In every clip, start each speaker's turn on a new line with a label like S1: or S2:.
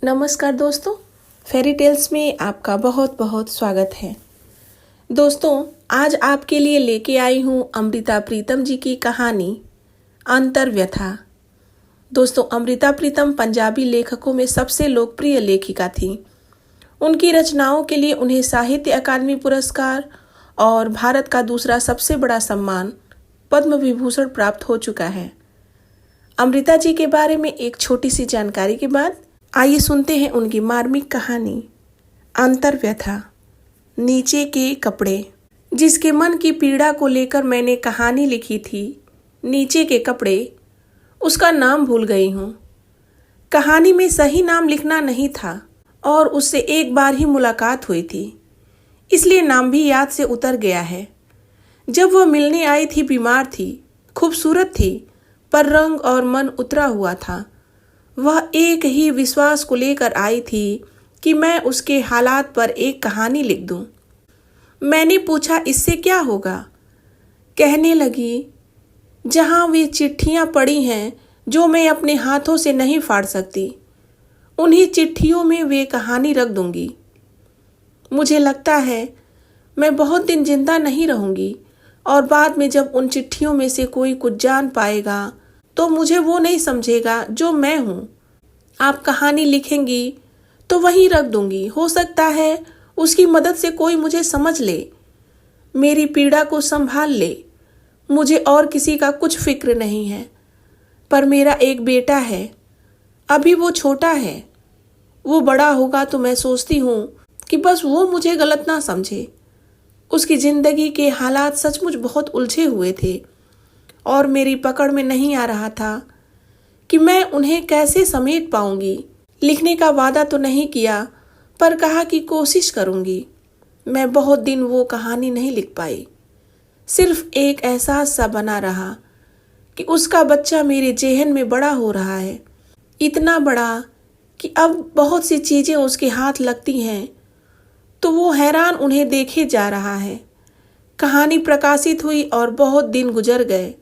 S1: नमस्कार दोस्तों, fairy tales में आपका बहुत बहुत स्वागत है। दोस्तों, आज आपके लिए लेके आई हूँ अमृता प्रीतम जी की कहानी अंतर्व्यथा। दोस्तों, अमृता प्रीतम पंजाबी लेखकों में सबसे लोकप्रिय लेखिका थी। उनकी रचनाओं के लिए उन्हें साहित्य अकादमी पुरस्कार और भारत का दूसरा सबसे बड़ा सम्मान पद्म विभूषण प्राप्त हो चुका है। अमृता जी के बारे में एक छोटी सी जानकारी के बाद आइए सुनते हैं उनकी मार्मिक कहानी अंतर्व्यथा। नीचे के कपड़े। जिसके मन की पीड़ा को लेकर मैंने कहानी लिखी थी, नीचे के कपड़े, उसका नाम भूल गई हूँ। कहानी में सही नाम लिखना नहीं था और उससे एक बार ही मुलाकात हुई थी, इसलिए नाम भी याद से उतर गया है। जब वह मिलने आई थी, बीमार थी, खूबसूरत थी, पर रंग और मन उतरा हुआ था। वह एक ही विश्वास को लेकर आई थी कि मैं उसके हालात पर एक कहानी लिख दूं। मैंने पूछा, इससे क्या होगा? कहने लगी, जहां वे चिट्ठियां पड़ी हैं जो मैं अपने हाथों से नहीं फाड़ सकती, उन्हीं चिट्ठियों में वे कहानी रख दूंगी। मुझे लगता है मैं बहुत दिन जिंदा नहीं रहूंगी और बाद में जब उन चिट्ठियों में से कोई कुछ जान पाएगा तो मुझे वो नहीं समझेगा जो मैं हूँ। आप कहानी लिखेंगी तो वहीं रख दूंगी। हो सकता है उसकी मदद से कोई मुझे समझ ले, मेरी पीड़ा को संभाल ले। मुझे और किसी का कुछ फिक्र नहीं है, पर मेरा एक बेटा है। अभी वो छोटा है, वो बड़ा होगा तो मैं सोचती हूँ कि बस वो मुझे गलत ना समझे। उसकी जिंदगी के हालात सचमुच बहुत उलझे हुए थे और मेरी पकड़ में नहीं आ रहा था कि मैं उन्हें कैसे समेट पाऊंगी। लिखने का वादा तो नहीं किया, पर कहा कि कोशिश करूंगी। मैं बहुत दिन वो कहानी नहीं लिख पाई। सिर्फ एक एहसास सा बना रहा कि उसका बच्चा मेरे जेहन में बड़ा हो रहा है, इतना बड़ा कि अब बहुत सी चीजें उसके हाथ लगती हैं तो वो हैरान उन्हें देखे जा रहा है। कहानी प्रकाशित हुई और बहुत दिन गुजर गए।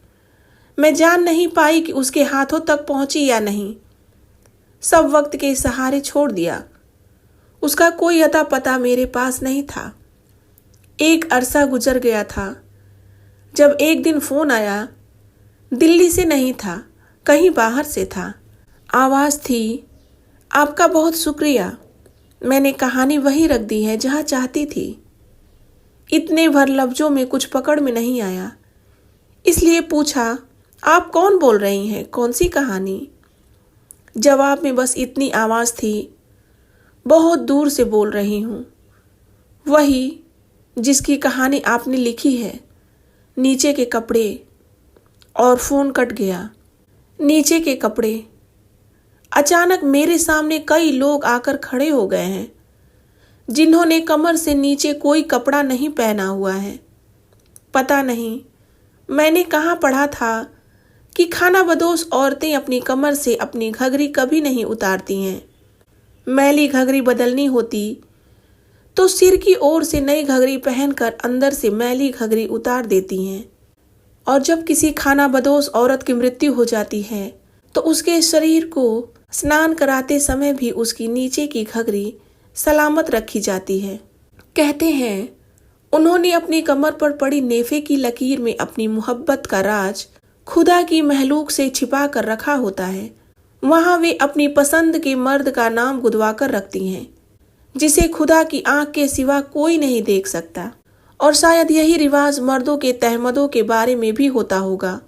S1: मैं जान नहीं पाई कि उसके हाथों तक पहुंची या नहीं। सब वक्त के सहारे छोड़ दिया। उसका कोई अता पता मेरे पास नहीं था। एक अरसा गुजर गया था जब एक दिन फोन आया। दिल्ली से नहीं था, कहीं बाहर से था। आवाज थी, आपका बहुत शुक्रिया, मैंने कहानी वहीं रख दी है जहां चाहती थी। इतने भर लफ्जों में कुछ पकड़ में नहीं आया, इसलिए पूछा, आप कौन बोल रही हैं? कौन सी कहानी? जवाब में बस इतनी आवाज थी, बहुत दूर से बोल रही हूँ, वही जिसकी कहानी आपने लिखी है, नीचे के कपड़े। और फोन कट गया। नीचे के कपड़े। अचानक मेरे सामने कई लोग आकर खड़े हो गए हैं जिन्होंने कमर से नीचे कोई कपड़ा नहीं पहना हुआ है। पता नहीं मैंने कहाँ पढ़ा था कि खानाबदोश औरतें अपनी कमर से अपनी घघरी कभी नहीं उतारती हैं। मैली घघरी बदलनी होती तो सिर की ओर से नई घघरी पहनकर अंदर से मैली घघरी उतार देती हैं। और जब किसी खानाबदोश औरत की मृत्यु हो जाती है तो उसके शरीर को स्नान कराते समय भी उसकी नीचे की घघरी सलामत रखी जाती है। कहते हैं उन्होंने अपनी कमर पर पड़ी नेफे की लकीर में अपनी मोहब्बत का राज खुदा की महलूक से छिपा कर रखा होता है। वहां वे अपनी पसंद के मर्द का नाम गुदवा कर रखती हैं, जिसे खुदा की आंख के सिवा कोई नहीं देख सकता। और शायद यही रिवाज मर्दों के तहमदों के बारे में भी होता होगा।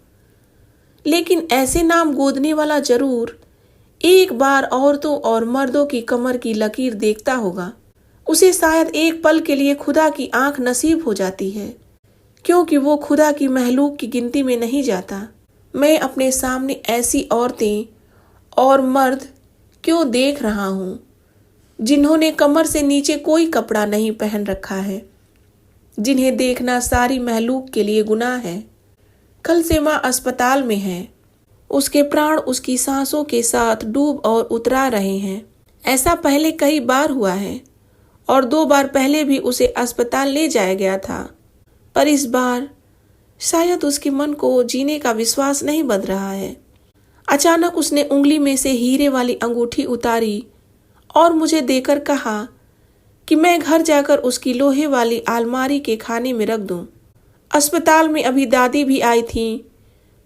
S1: लेकिन ऐसे नाम गोदने वाला जरूर एक बार औरतों और मर्दों की कमर की लकीर देखता होगा। उसे शायद एक पल के लिए खुदा की आंख नसीब हो जाती है, क्योंकि वो खुदा की महलूक की गिनती में नहीं जाता। मैं अपने सामने ऐसी औरतें और मर्द क्यों देख रहा हूँ जिन्होंने कमर से नीचे कोई कपड़ा नहीं पहन रखा है, जिन्हें देखना सारी महलूक के लिए गुनाह है। कल से माँ अस्पताल में है, उसके प्राण उसकी सांसों के साथ डूब और उतरा रहे हैं। ऐसा पहले कई बार हुआ है और 2 बार पहले भी उसे अस्पताल ले जाया गया था, पर इस बार शायद उसके मन को जीने का विश्वास नहीं बंध रहा है। अचानक उसने उंगली में से हीरे वाली अंगूठी उतारी और मुझे देकर कहा कि मैं घर जाकर उसकी लोहे वाली अलमारी के खाने में रख दूं। अस्पताल में अभी दादी भी आई थी,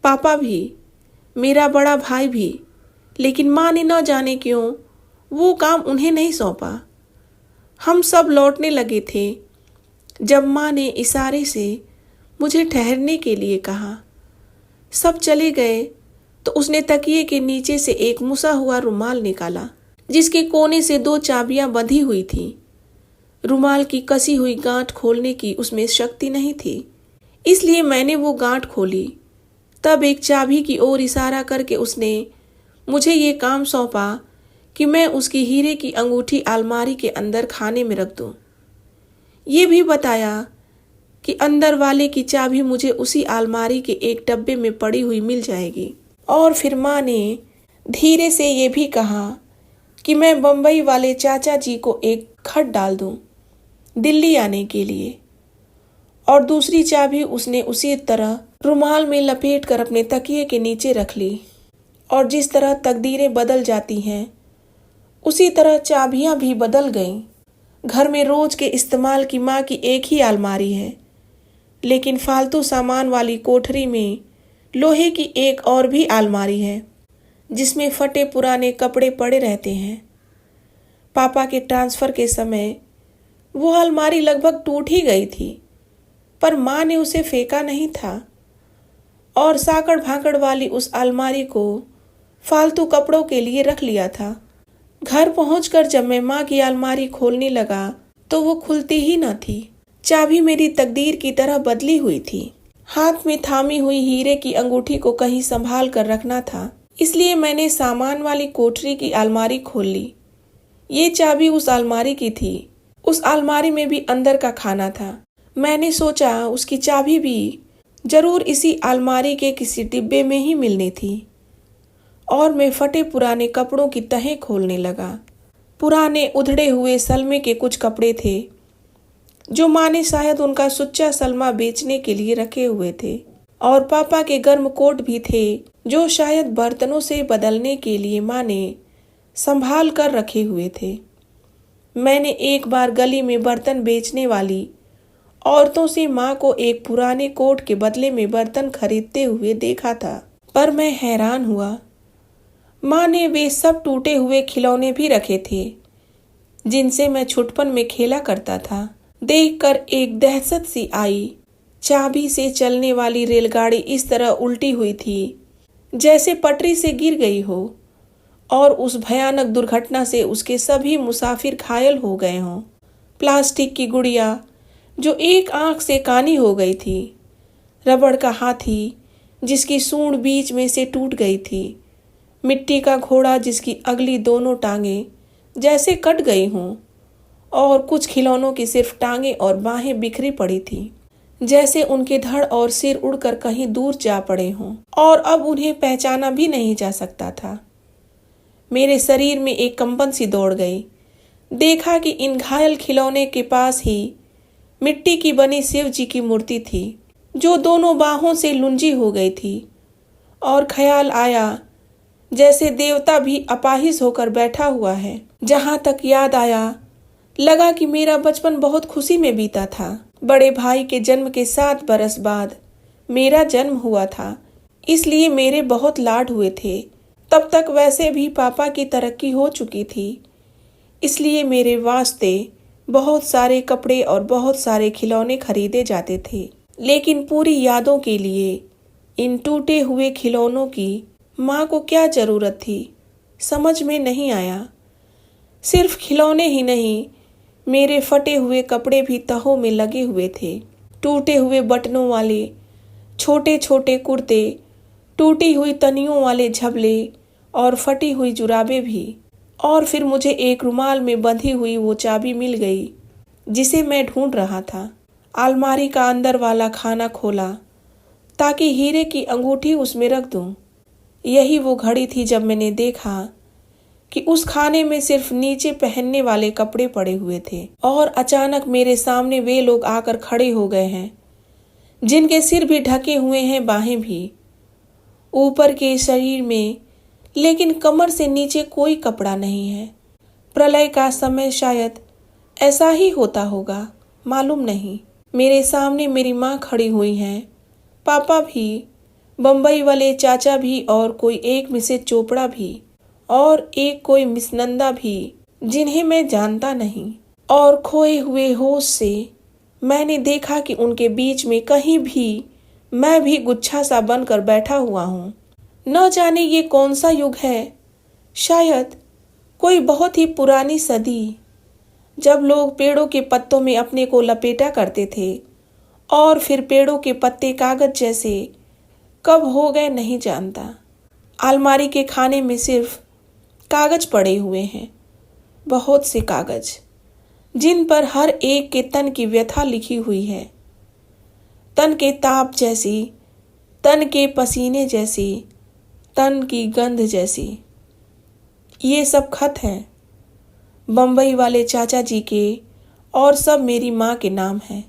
S1: पापा भी, मेरा बड़ा भाई भी, लेकिन माँ ने न जाने क्यों वो काम उन्हें नहीं सौंपा। हम सब लौटने लगे थे जब माँ ने इशारे से मुझे ठहरने के लिए कहा। सब चले गए तो उसने तकिए के नीचे से एक मुसा हुआ रुमाल निकाला जिसके कोने से 2 चाबियां बंधी हुई थी। रुमाल की कसी हुई गांठ खोलने की उसमें शक्ति नहीं थी, इसलिए मैंने वो गांठ खोली। तब एक चाबी की ओर इशारा करके उसने मुझे ये काम सौंपा कि मैं उसकी हीरे की अंगूठी अलमारी के अंदर खाने में रख दूं। ये भी बताया कि अंदर वाले की चाबी मुझे उसी अलमारी के एक डब्बे में पड़ी हुई मिल जाएगी। और फिर माँ ने धीरे से ये भी कहा कि मैं बम्बई वाले चाचा जी को एक खत डाल दूं दिल्ली आने के लिए, और दूसरी चाबी उसने उसी तरह रुमाल में लपेट कर अपने तकिए के नीचे रख ली। और जिस तरह तकदीरें बदल जाती हैं उसी तरह चाबियां भी बदल गईं। घर में रोज के इस्तेमाल की माँ की एक ही अलमारी है, लेकिन फालतू सामान वाली कोठरी में लोहे की एक और भी अलमारी है जिसमें फटे पुराने कपड़े पड़े रहते हैं। पापा के ट्रांसफ़र के समय वो अलमारी लगभग टूट ही गई थी, पर माँ ने उसे फेंका नहीं था और साकड़ भाकड़ वाली उस अलमारी को फालतू कपड़ों के लिए रख लिया था। घर पहुंचकर जब मैं माँ की अलमारी खोलने लगा तो वो खुलती ही न थी। चाबी मेरी तकदीर की तरह बदली हुई थी। हाथ में थामी हुई हीरे की अंगूठी को कहीं संभाल कर रखना था, इसलिए मैंने सामान वाली कोठरी की अलमारी खोल ली। ये चाबी उस अलमारी की थी। उस अलमारी में भी अंदर का खाना था। मैंने सोचा उसकी चाबी भी जरूर इसी अलमारी के किसी डिब्बे में ही मिलनी थी, और मैं फटे पुराने कपड़ों की तहें खोलने लगा। पुराने उधड़े हुए सलमे के कुछ कपड़े थे जो माँ ने शायद उनका सुच्चा सलमा बेचने के लिए रखे हुए थे, और पापा के गर्म कोट भी थे जो शायद बर्तनों से बदलने के लिए माँ ने संभाल कर रखे हुए थे। मैंने एक बार गली में बर्तन बेचने वाली औरतों से माँ को एक पुराने कोट के बदले में बर्तन खरीदते हुए देखा था, पर मैं हैरान हुआ। माँ ने वे सब टूटे हुए खिलौने भी रखे थे जिनसे मैं छुटपन में खेला करता था। देखकर एक दहशत सी आई। चाबी से चलने वाली रेलगाड़ी इस तरह उल्टी हुई थी जैसे पटरी से गिर गई हो, और उस भयानक दुर्घटना से उसके सभी मुसाफिर घायल हो गए हों। प्लास्टिक की गुड़िया जो एक आंख से कानी हो गई थी, रबड़ का हाथी जिसकी सूंड बीच में से टूट गई थी, मिट्टी का घोड़ा जिसकी अगली दोनों टांगें जैसे कट गई हों, और कुछ खिलौनों की सिर्फ टांगें और बाहें बिखरी पड़ी थी जैसे उनके धड़ और सिर उड़कर कहीं दूर जा पड़े हों और अब उन्हें पहचाना भी नहीं जा सकता था। मेरे शरीर में एक कंपन सी दौड़ गई। देखा कि इन घायल खिलौने के पास ही मिट्टी की बनी शिव जी की मूर्ति थी जो दोनों बाहों से लुंजी हो गई थी, और ख्याल आया जैसे देवता भी अपाहिज होकर बैठा हुआ है। जहां तक याद आया, लगा कि मेरा बचपन बहुत खुशी में बीता था। बड़े भाई के जन्म के 7 बरस बाद मेरा जन्म हुआ था, इसलिए मेरे बहुत लाड हुए थे। तब तक वैसे भी पापा की तरक्की हो चुकी थी, इसलिए मेरे वास्ते बहुत सारे कपड़े और बहुत सारे खिलौने खरीदे जाते थे। लेकिन पूरी यादों के लिए इन टूटे हुए खिलौनों की माँ को क्या जरूरत थी, समझ में नहीं आया। सिर्फ खिलौने ही नहीं, मेरे फटे हुए कपड़े भी तहों में लगे हुए थे। टूटे हुए बटनों वाले छोटे छोटे कुर्ते, टूटी हुई तनियों वाले झबले और फटी हुई जुराबें भी। और फिर मुझे एक रुमाल में बंधी हुई वो चाबी मिल गई जिसे मैं ढूंढ रहा था। अलमारी का अंदर वाला खाना खोला ताकि हीरे की अंगूठी उसमें रख दूं। यही वो घड़ी थी जब मैंने देखा कि उस खाने में सिर्फ नीचे पहनने वाले कपड़े पड़े हुए थे, और अचानक मेरे सामने वे लोग आकर खड़े हो गए हैं जिनके सिर भी ढके हुए हैं, बाहें भी, ऊपर के शरीर में, लेकिन कमर से नीचे कोई कपड़ा नहीं है। प्रलय का समय शायद ऐसा ही होता होगा, मालूम नहीं। मेरे सामने मेरी माँ खड़ी हुई हैं, पापा भी, बम्बई वाले चाचा भी, और कोई एक मिसेज चोपड़ा भी, और एक कोई मिस नंदा भी, जिन्हें मैं जानता नहीं। और खोए हुए होश से मैंने देखा कि उनके बीच में कहीं भी मैं भी गुच्छा सा बनकर बैठा हुआ हूँ। न जाने ये कौन सा युग है, शायद कोई बहुत ही पुरानी सदी, जब लोग पेड़ों के पत्तों में अपने को लपेटा करते थे और फिर पेड़ों के पत्ते कागज जैसे कब हो गए नहीं जानता। अलमारी के खाने में सिर्फ कागज पड़े हुए हैं, बहुत से कागज, जिन पर हर एक के तन की व्यथा लिखी हुई है, तन के ताप जैसी, तन के पसीने जैसी, तन की गंध जैसी। ये सब खत हैं बम्बई वाले चाचा जी के, और सब मेरी माँ के नाम हैं।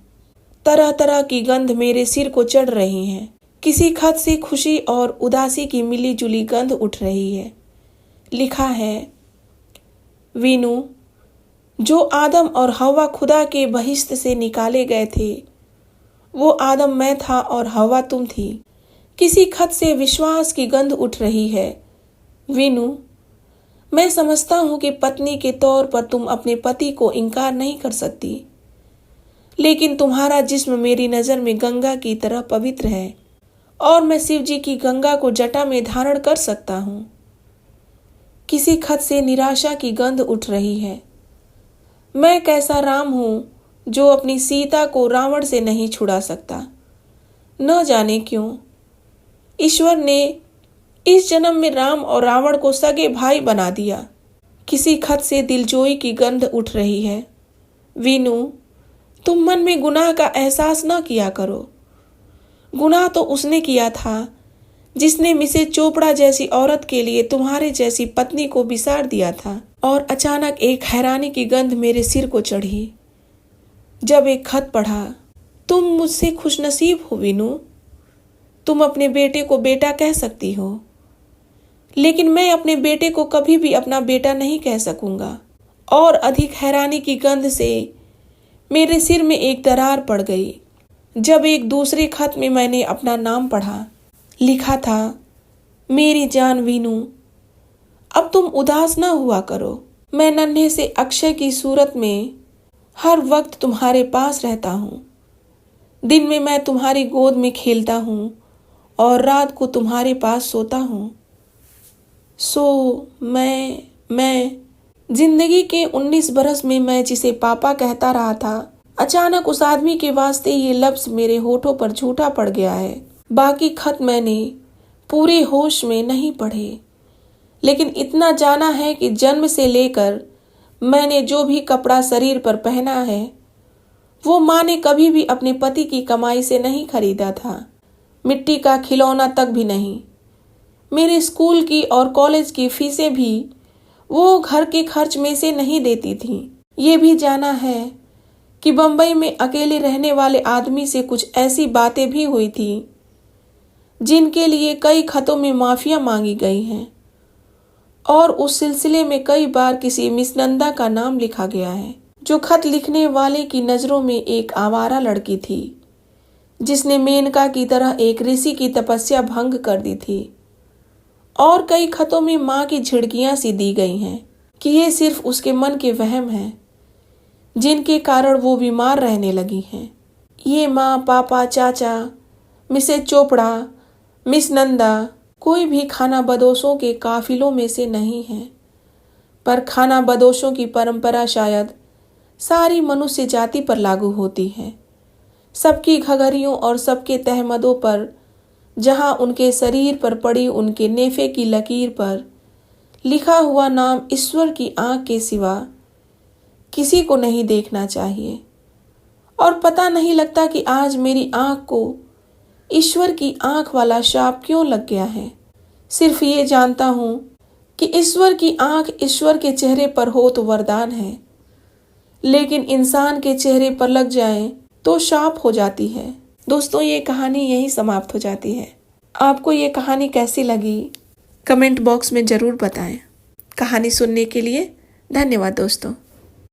S1: तरह तरह की गंध मेरे सिर को चढ़ रही हैं। किसी खत से खुशी और उदासी की मिली जुली गंध उठ रही है। लिखा है, वीनू, जो आदम और हवा खुदा के बहिश्त से निकाले गए थे, वो आदम मैं था और हवा तुम थी। किसी खत से विश्वास की गंध उठ रही है। वीनू, मैं समझता हूं कि पत्नी के तौर पर तुम अपने पति को इनकार नहीं कर सकती, लेकिन तुम्हारा जिस्म मेरी नज़र में गंगा की तरह पवित्र है, और मैं शिव जी की गंगा को जटा में धारण कर सकता हूं। किसी खत से निराशा की गंध उठ रही है। मैं कैसा राम हूं जो अपनी सीता को रावण से नहीं छुड़ा सकता। न जाने क्यों ईश्वर ने इस जन्म में राम और रावण को सगे भाई बना दिया। किसी खत से दिलजोई की गंध उठ रही है। वीनू, तुम मन में गुनाह का एहसास न किया करो। गुनाह तो उसने किया था जिसने मिसेज चोपड़ा जैसी औरत के लिए तुम्हारे जैसी पत्नी को बिसार दिया था। और अचानक एक हैरानी की गंध मेरे सिर को चढ़ी जब एक खत पढ़ा। तुम मुझसे खुशनसीब हो वीनू, तुम अपने बेटे को बेटा कह सकती हो, लेकिन मैं अपने बेटे को कभी भी अपना बेटा नहीं कह सकूंगा। और अधिक हैरानी की गंध से मेरे सिर में एक दरार पड़ गई जब एक दूसरे खत में मैंने अपना नाम पढ़ा। लिखा था, मेरी जान वीनू, अब तुम उदास ना हुआ करो। मैं नन्हे से अक्षय की सूरत में हर वक्त तुम्हारे पास रहता हूँ। दिन में मैं तुम्हारी गोद में खेलता हूँ और रात को तुम्हारे पास सोता हूँ। मैं जिंदगी के 19 बरस में मैं जिसे पापा कहता रहा था, अचानक उस आदमी के वास्ते ये लफ्ज मेरे होठों पर झूठा पड़ गया है। बाकी खत मैंने पूरे होश में नहीं पढ़े, लेकिन इतना जाना है कि जन्म से लेकर मैंने जो भी कपड़ा शरीर पर पहना है, वो माँ ने कभी भी अपने पति की कमाई से नहीं खरीदा था। मिट्टी का खिलौना तक भी नहीं। मेरे स्कूल की और कॉलेज की फीसें भी वो घर के खर्च में से नहीं देती थी। ये भी जाना है कि बम्बई में अकेले रहने वाले आदमी से कुछ ऐसी बातें भी हुई थी जिनके लिए कई खतों में माफिया मांगी गई हैं, और उस सिलसिले में कई बार किसी मिस नंदा का नाम लिखा गया है, जो खत लिखने वाले की नजरों में एक आवारा लड़की थी जिसने मेनका की तरह एक ऋषि की तपस्या भंग कर दी थी। और कई खतों में माँ की झिड़कियां सी दी गई हैं कि ये सिर्फ उसके मन के वहम हैं जिनके कारण वो बीमार रहने लगी हैं। ये माँ, पापा, चाचा, मिसेज चोपड़ा, मिस नंदा कोई भी खाना बदोशों के काफिलों में से नहीं है, पर खाना बदोशों की परंपरा शायद सारी मनुष्य जाति पर लागू होती है। सबकी घघरियों और सबके तहमदों पर, जहां उनके शरीर पर पड़ी उनके नेफे की लकीर पर लिखा हुआ नाम ईश्वर की आंख के सिवा किसी को नहीं देखना चाहिए। और पता नहीं लगता कि आज मेरी आंख को ईश्वर की आंख वाला शाप क्यों लग गया है। सिर्फ ये जानता हूं कि ईश्वर की आंख ईश्वर के चेहरे पर हो तो वरदान है, लेकिन इंसान के चेहरे पर लग जाए तो शाप हो जाती है। दोस्तों, ये कहानी यहीं समाप्त हो जाती है। आपको ये कहानी कैसी लगी कमेंट बॉक्स में ज़रूर बताएं। कहानी सुनने के लिए धन्यवाद दोस्तों।